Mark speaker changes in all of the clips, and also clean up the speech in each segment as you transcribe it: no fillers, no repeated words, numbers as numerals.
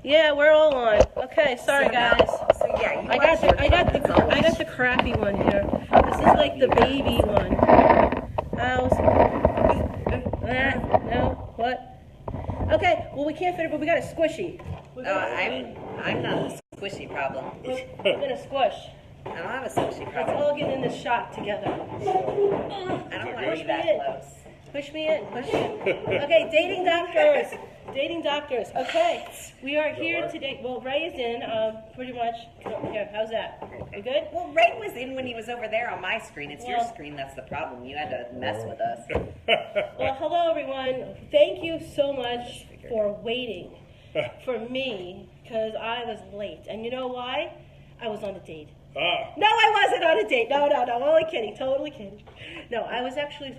Speaker 1: Yeah, we're all on. Okay, sorry guys.
Speaker 2: So yeah,
Speaker 1: I got the crappy one here. This is like the baby one. How's no, what? Okay, well we can't fit it, but we got a squishy.
Speaker 2: I'm not a squishy problem.
Speaker 1: We're gonna squish.
Speaker 2: I don't have a squishy
Speaker 1: Let's
Speaker 2: problem.
Speaker 1: all get in this shot together.
Speaker 2: I don't want to be that close.
Speaker 1: Push me in. Push me in. Okay, dating doctors. Dating doctors. Okay, we are here today. Well, Ray is in, pretty much. Here, how's that? We good?
Speaker 2: Well, Ray was in when he was over there on my screen. It's your screen that's the problem. You had to mess with us.
Speaker 1: Well, hello everyone. Thank you so much for waiting for me, because I was late. And you know why? I was on a date. No, I wasn't on a date. No, only kidding. Totally kidding. No, I was actually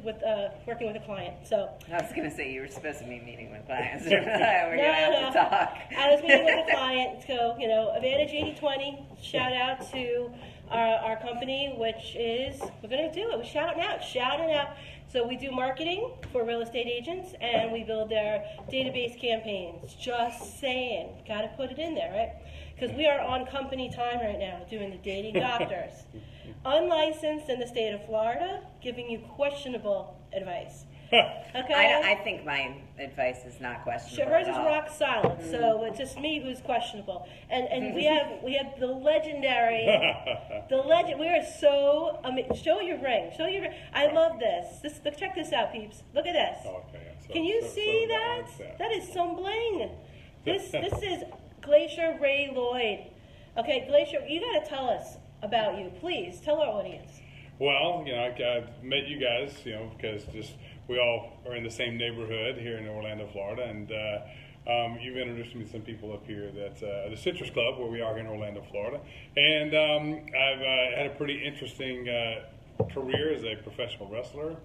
Speaker 1: working with a client. So
Speaker 2: I was going to say you were supposed to be meeting with clients. We're going to have to talk.
Speaker 1: I was meeting with a client. So, Advantage 80/20, shout out to our company, which is, we're going to do it. We're shouting out. So we do marketing for real estate agents, and we build their database campaigns. Just saying. Got to put it in there, right? Because we are on company time right now doing the dating doctors. Unlicensed in the state of Florida, giving you questionable advice. Okay?
Speaker 2: I think my advice is not questionable.
Speaker 1: Hers is rock solid, so it's just me who's questionable. And we have the legendary, we are so, show your ring. I love this. Check this out, peeps. Look at this.
Speaker 3: Okay,
Speaker 1: Can you see that? That is some bling. This is Glacier Ray Lloyd. Okay, Glacier, you got to tell us about you. Please, tell our audience.
Speaker 3: Well, I met you guys, because we all are in the same neighborhood here in Orlando, Florida, and you've introduced me to some people up here that's the Citrus Club, where we are here in Orlando, Florida, and I've had a pretty interesting career as a professional wrestler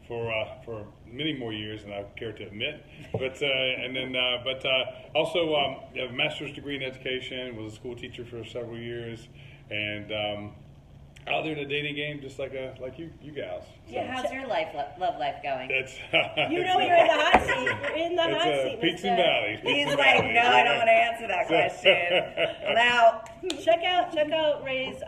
Speaker 3: for many more years than I care to admit, but also have a master's degree in education, was a school teacher for several years, and out there in the dating game, just like you guys. So.
Speaker 2: Yeah, how's your love life going?
Speaker 3: It's
Speaker 1: you're in the hot seat. You're in the hot seat.
Speaker 3: Peaks and valleys.
Speaker 2: He's like, no, I don't want to answer that question. Now,
Speaker 1: check out Ray's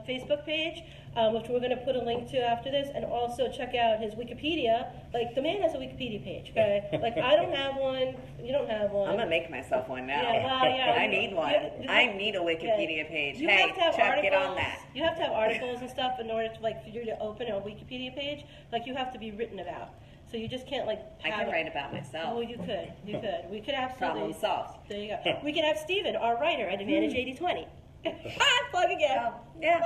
Speaker 1: Facebook page, which we're going to put a link to after this, and also check out his Wikipedia. Like, the man has a Wikipedia page, okay? Like, I don't have one. You don't have one.
Speaker 2: I'm going to make myself one now.
Speaker 1: Yeah, well, yeah.
Speaker 2: I need one. I need a Wikipedia page.
Speaker 1: You
Speaker 2: hey,
Speaker 1: have to have
Speaker 2: Chuck,
Speaker 1: articles,
Speaker 2: get on that.
Speaker 1: You have to have articles and stuff in order to, for you to open a Wikipedia page. Like, you have to be written about. So you just can't,
Speaker 2: I can write about myself.
Speaker 1: Oh, you could. We could absolutely.
Speaker 2: Problem solved.
Speaker 1: There you go. We could have Steven, our writer, at Advantage 80/20. Plug again.
Speaker 2: Oh, yeah.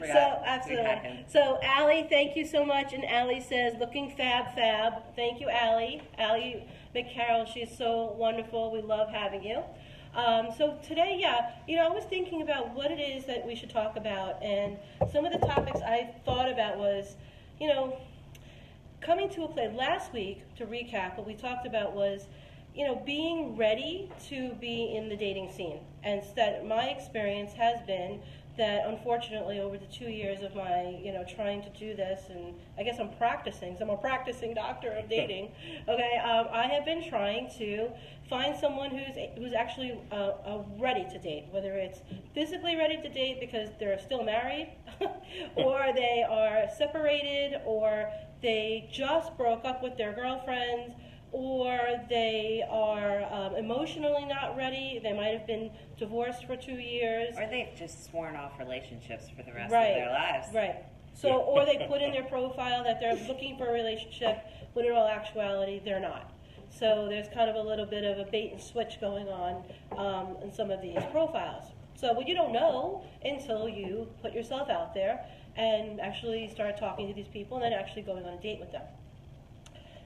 Speaker 1: So, absolutely. So, Allie, thank you so much. And Allie says, looking fab. Thank you, Allie. Allie McCarroll, she's so wonderful. We love having you. So today, I was thinking about what it is that we should talk about. And some of the topics I thought about was, coming to a place. Last week, to recap, what we talked about was, being ready to be in the dating scene. And that my experience has been that, unfortunately, over the 2 years of my, trying to do this, and I guess I'm practicing, so I'm a practicing doctor of dating, okay, I have been trying to find someone who's actually ready to date, whether it's physically ready to date because they're still married, or they are separated, or they just broke up with their girlfriends, or they are emotionally not ready. They might have been divorced for 2 years.
Speaker 2: Or they've just sworn off relationships for the rest of their lives.
Speaker 1: Right. So, or they put in their profile that they're looking for a relationship, when in all actuality, they're not. So there's kind of a little bit of a bait and switch going on in some of these profiles. So you don't know until you put yourself out there and actually start talking to these people and then actually going on a date with them.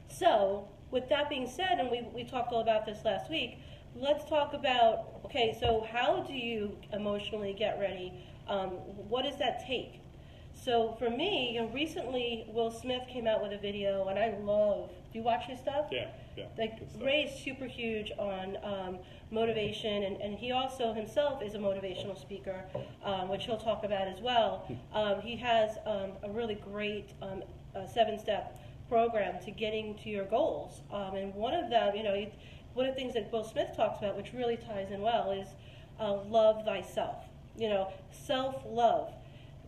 Speaker 1: So, with that being said, and we talked all about this last week, let's talk about, okay, so how do you emotionally get ready? What does that take? So for me, recently Will Smith came out with a video, and I love, do you watch his stuff?
Speaker 3: Yeah.
Speaker 1: Like, Ray's super huge on motivation, and he also himself is a motivational speaker, which he'll talk about as well. He has a really great 7-step program to getting to your goals, and one of them, one of the things that Will Smith talks about, which really ties in well, is love thyself. Self-love.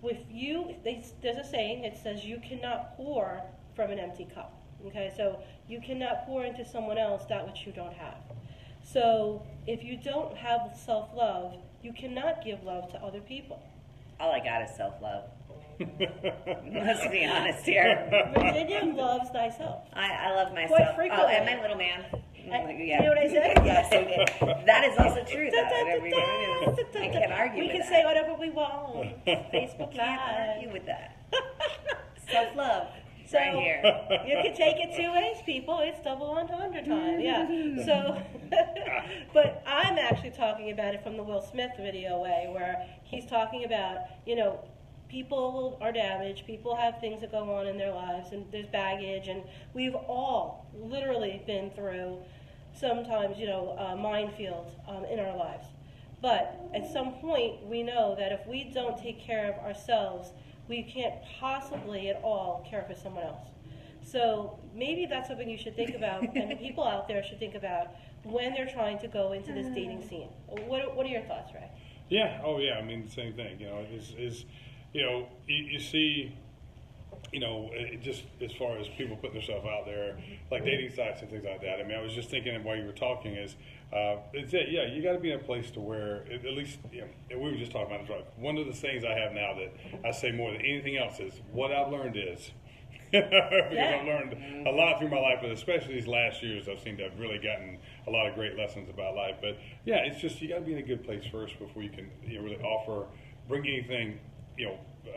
Speaker 1: There's a saying, it says you cannot pour from an empty cup. Okay, so you cannot pour into someone else that which you don't have. So if you don't have self-love, you cannot give love to other people.
Speaker 2: All I got is self-love. Let's be honest here.
Speaker 1: Virginia loves thyself.
Speaker 2: I love myself.
Speaker 1: Quite frequently.
Speaker 2: Oh, and my little man.
Speaker 1: You know what I said?
Speaker 2: Yes, that is also true, though. I can't argue
Speaker 1: We
Speaker 2: with
Speaker 1: can
Speaker 2: that.
Speaker 1: say whatever we want. Facebook
Speaker 2: Can't
Speaker 1: Live.
Speaker 2: argue with that. Self-love.
Speaker 1: So
Speaker 2: right here.
Speaker 1: you can take it 2 ways, people. It's double entendre time. Yeah. So, but I'm actually talking about it from the Will Smith video way, where he's talking about, people are damaged, people have things that go on in their lives, and there's baggage, and we've all literally been through sometimes, minefields in our lives. But at some point, we know that if we don't take care of ourselves, we can't possibly at all care for someone else. So maybe that's something you should think about, and people out there should think about when they're trying to go into this dating scene. What are your thoughts, Ray?
Speaker 3: Yeah. Oh, yeah. I mean, the same thing. You see, just as far as people putting themselves out there, like dating sites and things like that. I mean, I was just thinking while you were talking you got to be in a place to where, at least, and we were just talking about the drug. One of the things I have now that I say more than anything else is what I've learned is, because I've learned a lot through my life, but especially these last years, I've seemed to have really gotten a lot of great lessons about life. But yeah, it's just, you got to be in a good place first before you can really bring anything,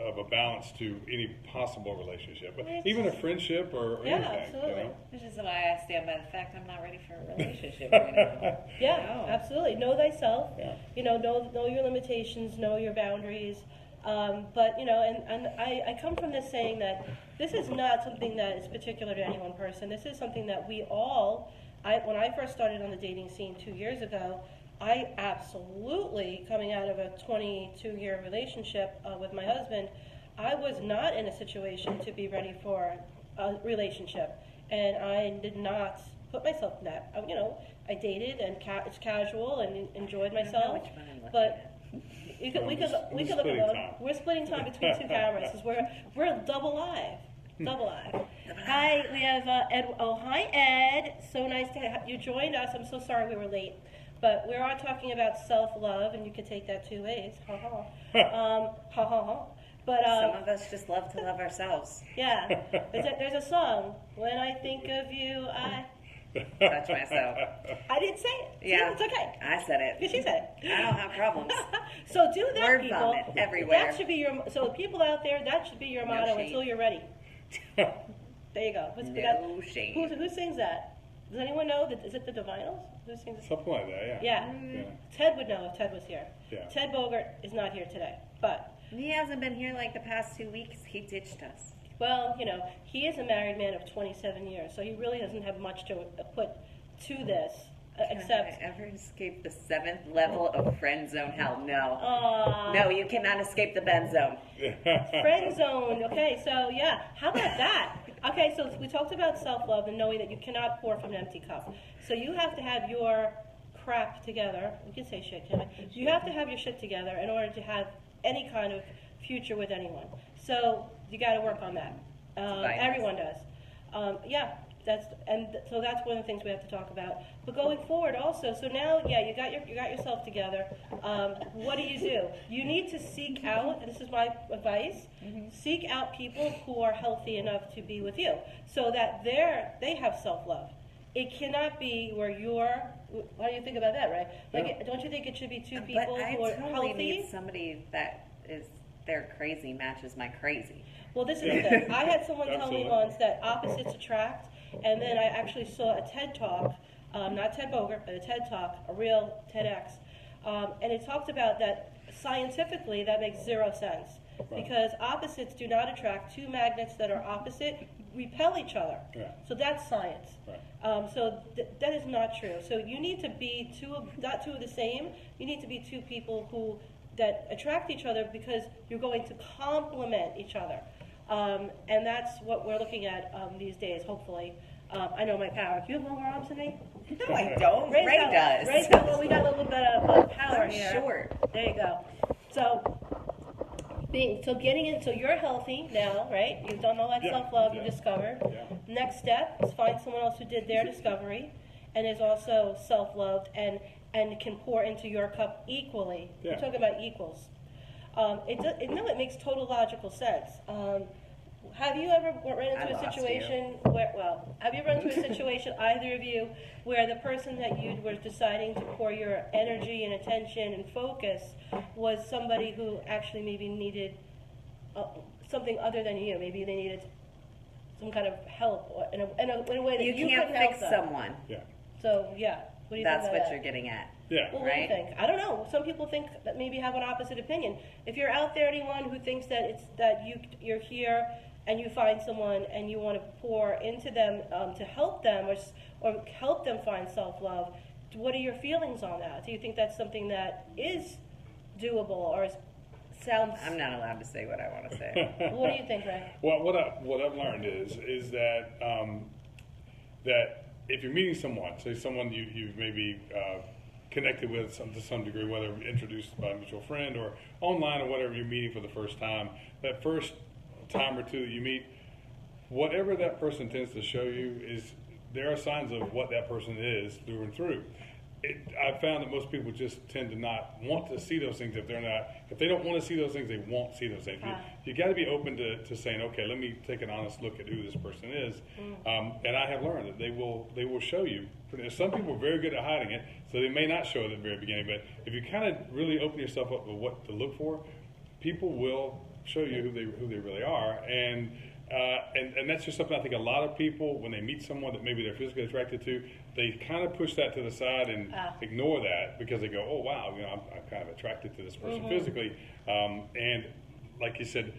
Speaker 3: of a balance to any possible relationship, but even a friendship or anything.
Speaker 1: Absolutely.
Speaker 2: Which is why I stand by the fact I'm not ready for a relationship right now.
Speaker 1: Yeah, absolutely. Know thyself.
Speaker 2: Yeah.
Speaker 1: Know your limitations. Know your boundaries. But and I come from this saying that this is not something that is particular to any one person. This is something that we all. When I first started on the dating scene 2 years ago, I absolutely, coming out of a 22-year relationship with my husband, I was not in a situation to be ready for a relationship, and I did not put myself in that. I dated and it's casual and enjoyed myself, but we could look at them. We're splitting time between two cameras because we're double live. Double live. Hi, we have Ed. Oh, hi, Ed. So nice to have you joined us. I'm so sorry we were late. But we are talking about self-love, and you could take that 2 ways. Ha ha. Ha ha ha. But
Speaker 2: some of us just love to love ourselves.
Speaker 1: Yeah. There's a song. When I think of you, I
Speaker 2: touch myself.
Speaker 1: I didn't say it.
Speaker 2: Yeah,
Speaker 1: See, it's okay.
Speaker 2: I said it.
Speaker 1: Yeah, she said it.
Speaker 2: I don't have problems.
Speaker 1: So do that,
Speaker 2: Word
Speaker 1: people.
Speaker 2: vomit everywhere.
Speaker 1: That should be your. So people out there, that should be your motto
Speaker 2: shame.
Speaker 1: until you're ready. There you go.
Speaker 2: No shame.
Speaker 1: Who sings that? Does anyone know? Is it the Divinyls? Who sings it?
Speaker 3: Something like that,
Speaker 1: Yeah. Ted would know if Ted was here.
Speaker 3: Yeah.
Speaker 1: Ted Bogart is not here today, but
Speaker 2: He hasn't been here like the past 2 weeks. He ditched us.
Speaker 1: well, he is a married man of 27 years, so he really doesn't have much to put to this, except.
Speaker 2: Can I ever escape the 7th level of friend zone hell? No.
Speaker 1: Uh,
Speaker 2: No, you cannot escape the Ben zone.
Speaker 1: Friend zone. Okay, so yeah, how about that? Okay, so we talked about self-love and knowing that you cannot pour from an empty cup. So you have to have your crap together. We can say shit, can't we? You have to have your shit together in order to have any kind of future with anyone. So you got to work on that. Everyone does. So that's one of the things we have to talk about. But going forward, also, so now, you got yourself together. What do? You need to seek out. And this is my advice. Seek out people who are healthy enough to be with you, so that they have self-love. It cannot be where you're. What do you think about that, right? Like, don't you think it should be two people who are
Speaker 2: totally
Speaker 1: healthy?
Speaker 2: need somebody that is their crazy matches my crazy.
Speaker 1: Well, this is the thing. I had someone tell me
Speaker 3: Absolutely.
Speaker 1: once that opposites attract, and then I actually saw a TED Talk, not Ted Bogart, but a TED Talk, a real TEDx, and it talked about that scientifically that makes 0 sense.
Speaker 3: Right.
Speaker 1: Because opposites do not attract. Two magnets that are opposite repel each other.
Speaker 3: Yeah.
Speaker 1: So that's science.
Speaker 3: Right.
Speaker 1: So that is not true. So you need to be not two of the same. You need to be two people that attract each other because you're going to complement each other. And that's what we're looking at these days, hopefully. I know my power. Do you have longer arms than me?
Speaker 2: No, I don't. Ray does.
Speaker 1: Ray does. Well, we got a little bit of power
Speaker 2: I'm
Speaker 1: here.
Speaker 2: short.
Speaker 1: There you go. So you're healthy now, right? You've done all that self-love you discovered.
Speaker 3: Yeah.
Speaker 1: Next step is find someone else who did their discovery and is also self-loved and can pour into your cup equally.
Speaker 3: Yeah.
Speaker 1: We're talking about equals. It makes total logical sense. Have you ever run into a situation either of you, where the person that you were deciding to pour your energy and attention and focus was somebody who actually maybe needed something other than you? Maybe they needed some kind of help or in a way that you
Speaker 2: can't
Speaker 1: couldn't help
Speaker 2: fix
Speaker 1: them.
Speaker 2: someone.
Speaker 3: Yeah.
Speaker 1: So, yeah. What do you
Speaker 2: That's
Speaker 1: think
Speaker 2: what
Speaker 1: about
Speaker 2: you're
Speaker 1: that?
Speaker 2: getting at.
Speaker 3: Yeah.
Speaker 1: Well,
Speaker 2: right?
Speaker 1: what do you think? I don't know. Some people think that maybe have an opposite opinion. If you're out there, anyone who thinks that you're here and you find someone and you want to pour into them to help them or help them find self-love, what are your feelings on that? Do you think that's something that is doable or sounds?
Speaker 2: I'm not allowed to say what I want to say.
Speaker 1: What do you think, Ray?
Speaker 3: Well, what I've learned is that that if you're meeting someone, say someone you've maybe connected with to some degree, whether introduced by a mutual friend or online or whatever, you're meeting for the first time, that first time or two that you meet, whatever that person tends to show you is there are signs of what that person is through and through. I've found that most people just tend to not want to see those things if they don't want to see those things, they won't see those things. You got to be open to saying, okay, let me take an honest look at who this person is. And I have learned that they will show you. Some people are very good at hiding it, so they may not show it at the very beginning. But if you kind of really open yourself up to what to look for, people will show you who they really are. And that's just something I think a lot of people, when they meet someone that maybe they're physically attracted to, they kind of push that to the side and ignore that because they go, oh, wow, I'm kind of attracted to this person physically. And like you said,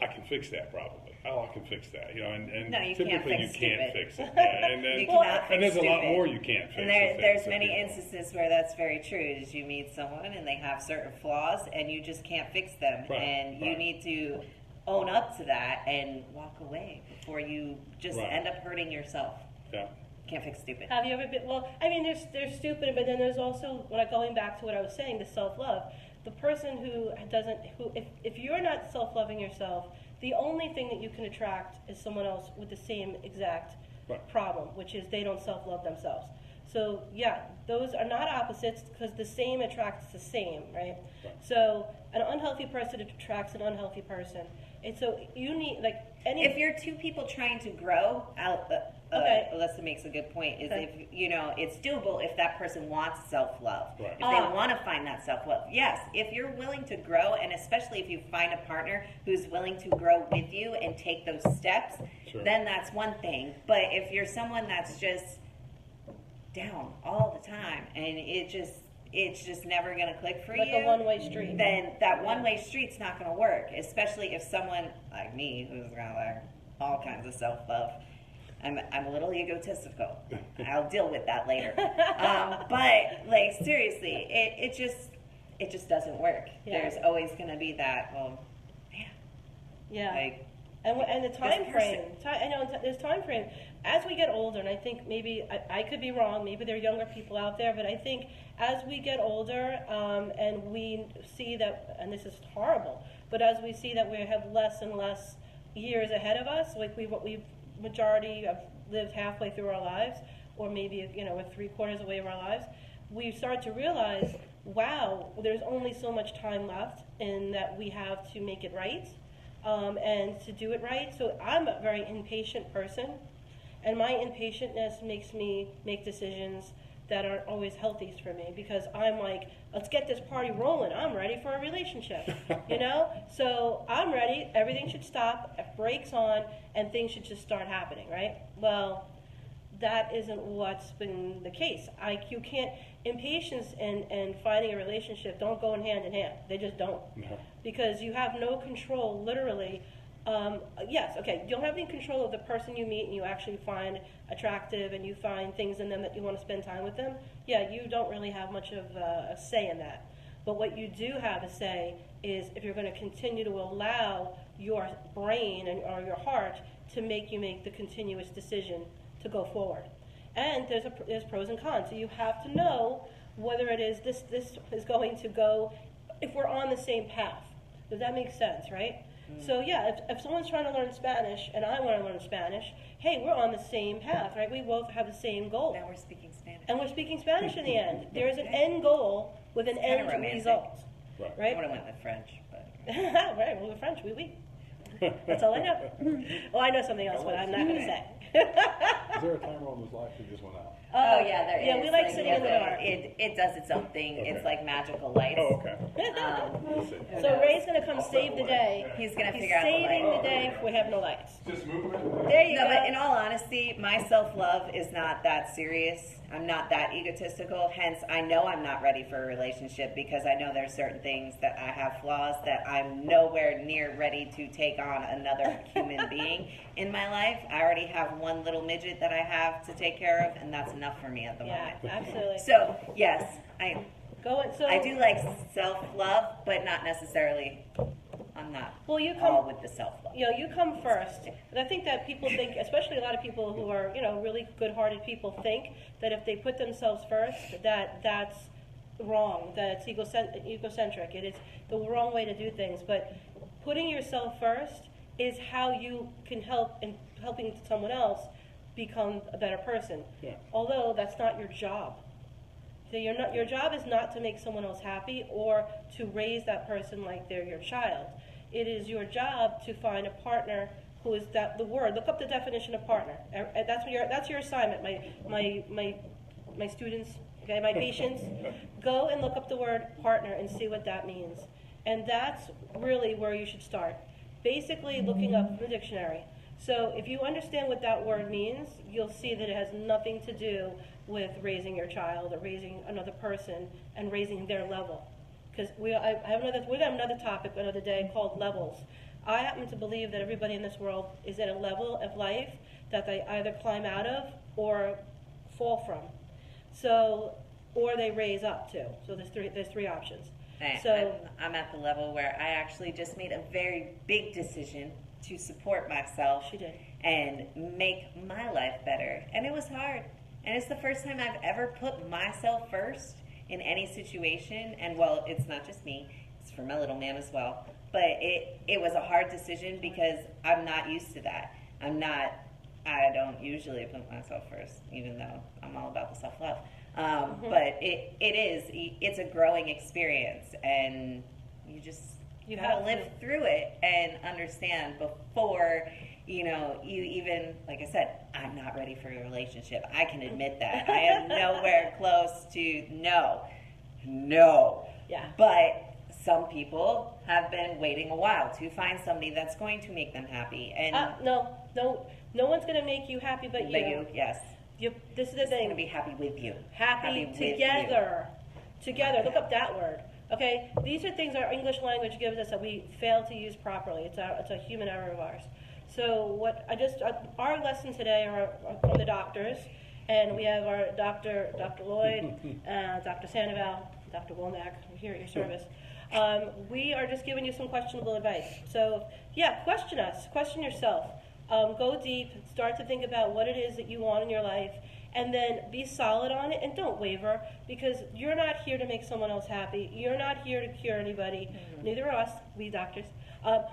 Speaker 3: I can fix that probably. Oh, I can fix that. And
Speaker 2: No, you
Speaker 3: typically
Speaker 2: can't fix
Speaker 3: you can't
Speaker 2: stupid.
Speaker 3: fix it. Yeah, and then,
Speaker 2: You cannot fix
Speaker 3: and there's a lot
Speaker 2: stupid.
Speaker 3: more you can't fix.
Speaker 2: And
Speaker 3: with
Speaker 2: there's
Speaker 3: things that
Speaker 2: many
Speaker 3: people-
Speaker 2: instances where that's very true. Is you meet someone and they have certain flaws and you just can't fix them,
Speaker 3: Right,
Speaker 2: and you
Speaker 3: right.
Speaker 2: need to own up to that and walk away before you just
Speaker 3: Right.
Speaker 2: end up hurting yourself.
Speaker 3: Yeah.
Speaker 2: Can't fix stupid.
Speaker 1: Have you ever been? Well, I mean, there's stupid, but then there's also, going back to what I was saying, the self-love. The person if you're not self-loving yourself, the only thing that you can attract is someone else with the same exact
Speaker 3: Right.
Speaker 1: problem, which is they don't self-love themselves. So yeah, those are not opposites because the same attracts the same, right?
Speaker 3: Right.
Speaker 1: So an unhealthy person attracts an unhealthy person, and so you need
Speaker 2: If you're two people trying to grow,
Speaker 1: Okay.
Speaker 2: Alyssa makes a good point. Is
Speaker 1: Okay.
Speaker 2: if it's doable if that person wants self-love,
Speaker 3: Right.
Speaker 2: if they want to find that self-love. Yes, if you're willing to grow, and especially if you find a partner who's willing to grow with you and take those steps,
Speaker 3: Sure.
Speaker 2: then that's one thing. But if you're someone that's just down all the time and it's just never going to click for
Speaker 1: like
Speaker 2: you,
Speaker 1: a one-way street.
Speaker 2: then that one-way street's not going to work, especially if someone like me, who's got all kinds of self-love. I'm a little egotistical. I'll deal with that later. But seriously, it just doesn't work.
Speaker 1: Yeah.
Speaker 2: There's always going to be that.
Speaker 1: Yeah. And the time
Speaker 2: This
Speaker 1: frame. I know there's time frame. As we get older, and I think maybe I could be wrong. Maybe there are younger people out there, but I think as we get older, and we see that, and this is horrible, but as we see that we have less and less years ahead of us, like we've majority have lived halfway through our lives, or maybe we're 3/4 away of our lives, we start to realize, wow, there's only so much time left, and that we have to make it right. And to do it right. So I'm a very impatient person, and my impatientness makes me make decisions that aren't always healthy for me, because I'm like, let's get this party rolling. I'm ready for a relationship, So I'm ready. Everything should stop, brakes on, and things should just start happening, right? Well, that isn't what's been the case. You can't, impatience and finding a relationship don't go in hand. They just don't.
Speaker 3: No.
Speaker 1: Because you have no control, literally. Yes, okay, you don't have any control of the person you meet and you actually find attractive and you find things in them that you want to spend time with them. Yeah, you don't really have much of a say in that. But what you do have a say is if you're going to continue to allow your brain or your heart to make you make the continuous decision to go forward. And there's pros and cons. So you have to know whether it is this is going to go, if we're on the same path. Does that make sense, right? So yeah, if someone's trying to learn Spanish and I want to learn Spanish, hey, we're on the same path, right? We both have the same goal.
Speaker 2: Now we're speaking Spanish.
Speaker 1: And we're speaking Spanish in the end. There is an end goal with an end result. Right?
Speaker 2: I would have went with French, but
Speaker 1: right, well, we're French, oui. That's all I know. Well, I know something else, but I'm not going to say.
Speaker 3: Is there a timer on this light that just went out?
Speaker 2: oh yeah, there is.
Speaker 1: Yeah, we like sitting in the dark.
Speaker 2: It does its own thing.
Speaker 3: Okay.
Speaker 2: It's like magical lights.
Speaker 3: Oh, okay.
Speaker 1: So Ray's going to come save the day.
Speaker 2: He's gonna figure out the
Speaker 1: saving
Speaker 2: light.
Speaker 1: the day if we have no lights.
Speaker 3: Just movement.
Speaker 1: There you
Speaker 2: No,
Speaker 1: go.
Speaker 2: but in all honesty, my self-love is not that serious. I'm not that egotistical. Hence, I know I'm not ready for a relationship because I know there's certain things that I have flaws that I'm nowhere near ready to take on another human being in my life. I already have one little midget that I have to take care of, and that's enough for me at the
Speaker 1: Yeah,
Speaker 2: moment.
Speaker 1: absolutely.
Speaker 2: So, yes, I do like self-love, but not necessarily. I'm not
Speaker 1: Well, you
Speaker 2: all
Speaker 1: come,
Speaker 2: with the self-love.
Speaker 1: you come first. And I think that people think, especially a lot of people who are, really good-hearted people think that if they put themselves first, that's wrong, that it's egocentric. It is the wrong way to do things. But putting yourself first is how you can help in helping someone else become a better person.
Speaker 3: Yeah.
Speaker 1: Although that's not your job. So your job is not to make someone else happy or to raise that person like they're your child. It is your job to find a partner who is the word. Look up the definition of partner. That's your assignment. My students, okay, my patients, go and look up the word partner and see what that means. And that's really where you should start. Basically looking up the dictionary. So if you understand what that word means, you'll see that it has nothing to do with raising your child or raising another person and raising their level. Because we have another topic another day called levels. I happen to believe that everybody in this world is at a level of life that they either climb out of or fall from. So, or they raise up to. So there's three options.
Speaker 2: So I'm at the level where I actually just made a very big decision to support myself.
Speaker 1: She did.
Speaker 2: And make my life better. And it was hard. And it's the first time I've ever put myself first in any situation. And well, it's not just me, it's for my little man as well. But it was a hard decision because I'm not used to that. I don't usually put myself first, even though I'm all about the self-love. But it's a growing experience, and you gotta live through it and understand before you even, like I said, I'm not ready for a relationship. I can admit that. I am nowhere close to no.
Speaker 1: Yeah.
Speaker 2: But some people have been waiting a while to find somebody that's going to make them happy. And
Speaker 1: No one's going to make you happy but you.
Speaker 2: But you, yes.
Speaker 1: This is the
Speaker 2: I'm
Speaker 1: thing.
Speaker 2: going to be happy with you.
Speaker 1: Happy
Speaker 2: with
Speaker 1: together.
Speaker 2: you.
Speaker 1: Together. Look up that word. Okay? These are things our English language gives us that we fail to use properly. It's a human error of ours. So our lesson today are from the doctors, and we have our Dr. Lloyd, Dr. Sandoval, Dr. Womack. I'm here at your service. We are just giving you some questionable advice. So, yeah, question us. Question yourself. Go deep. Start to think about what it is that you want in your life. And then be solid on it and don't waver, because you're not here to make someone else happy. You're not here to cure anybody. Mm-hmm. Neither are us, we doctors.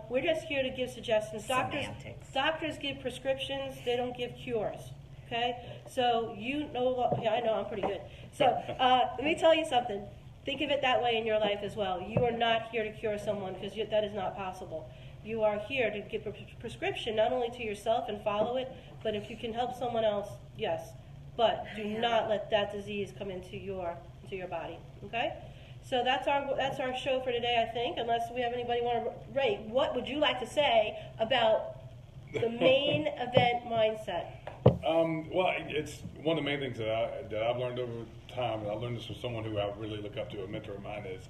Speaker 1: We're just here to give suggestions. Doctors give prescriptions. They don't give cures. Okay? So yeah, I know, I'm pretty good. So let me tell you something. Think of it that way in your life as well. You are not here to cure someone, because that is not possible. You are here to give a prescription not only to yourself and follow it, but if you can help someone else, yes. But do not let that disease come into your body. Okay? So that's our show for today, I think. Unless we have anybody want to. Ray, what would you like to say about the main event mindset?
Speaker 3: Well, it's one of the main things that I've learned over time, and I learned this from someone who I really look up to, a mentor of mine, is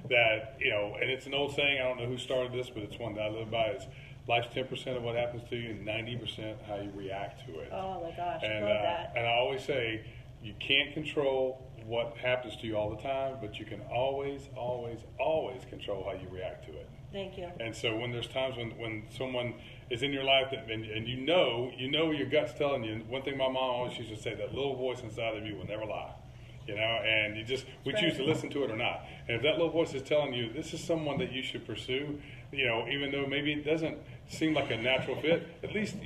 Speaker 3: that, and it's an old saying, I don't know who started this, but it's one that I live by, is life's 10% of what happens to you and 90% how you react to it.
Speaker 1: Oh my gosh,
Speaker 3: and,
Speaker 1: love that.
Speaker 3: And I always say, you can't control what happens to you all the time, but you can always, always, always control how you react to it.
Speaker 1: Thank you.
Speaker 3: And so when there's times when someone is in your life, and you know your gut's telling you. One thing my mom always used to say: that little voice inside of you will never lie. And we choose to listen to it or not. And if that little voice is telling you this is someone that you should pursue, even though maybe it doesn't seem like a natural fit, at least,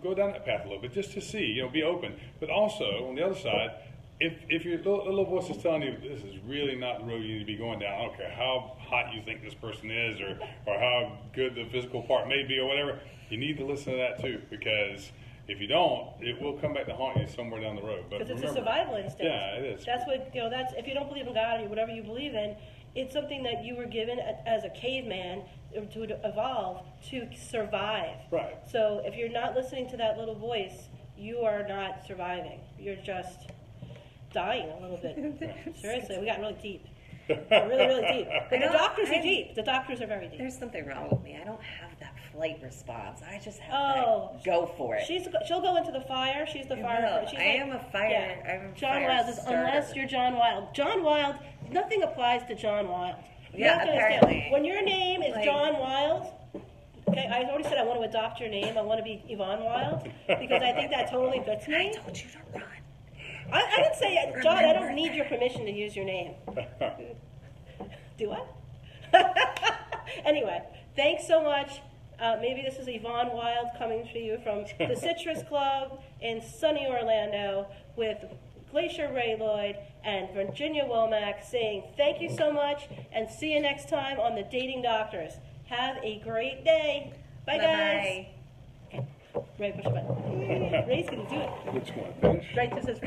Speaker 3: go down that path a little bit just to see, be open. But also, on the other side, if your little voice is telling you this is really not the road you need to be going down, I don't care how hot you think this person is or how good the physical part may be or whatever, you need to listen to that too, because if you don't, it will come back to haunt you somewhere down the road.
Speaker 1: Because it's a survival instinct.
Speaker 3: Yeah, it is.
Speaker 1: That's what, that's, if you don't believe in God or whatever you believe in, it's something that you were given as a caveman to evolve to survive.
Speaker 3: Right.
Speaker 1: So if you're not listening to that little voice, you are not surviving. You're just dying a little bit. Seriously, we got really deep. Really, really deep. But the doctors are deep. The doctors are very deep.
Speaker 2: There's something wrong with me. I don't have that flight response. I just have to go for it.
Speaker 1: She'll go into the fire. She's the fire.
Speaker 2: I am a fire.
Speaker 1: Yeah.
Speaker 2: I'm a
Speaker 1: John
Speaker 2: fire
Speaker 1: Wilde
Speaker 2: starter.
Speaker 1: unless you're John Wilde. John Wilde, nothing applies to John Wilde.
Speaker 2: Yeah, apparently.
Speaker 1: When your name is John Wilde, okay, I already said I want to adopt your name. I want to be Yvonne Wilde because I think that totally fits me.
Speaker 2: I told you to run.
Speaker 1: I didn't say, John, I don't need your permission to use your name. Do I? Anyway, thanks so much. Maybe this is Yvonne Wilde coming to you from the Citrus Club in sunny Orlando with Glacier Ray Lloyd and Virginia Womack saying thank you so much and see you next time on the Dating Doctors. Have a great day. Bye, guys.
Speaker 2: Bye.
Speaker 1: Ray, push the button. Ray's going to do it.
Speaker 3: Which one? Finish?
Speaker 1: Right, this is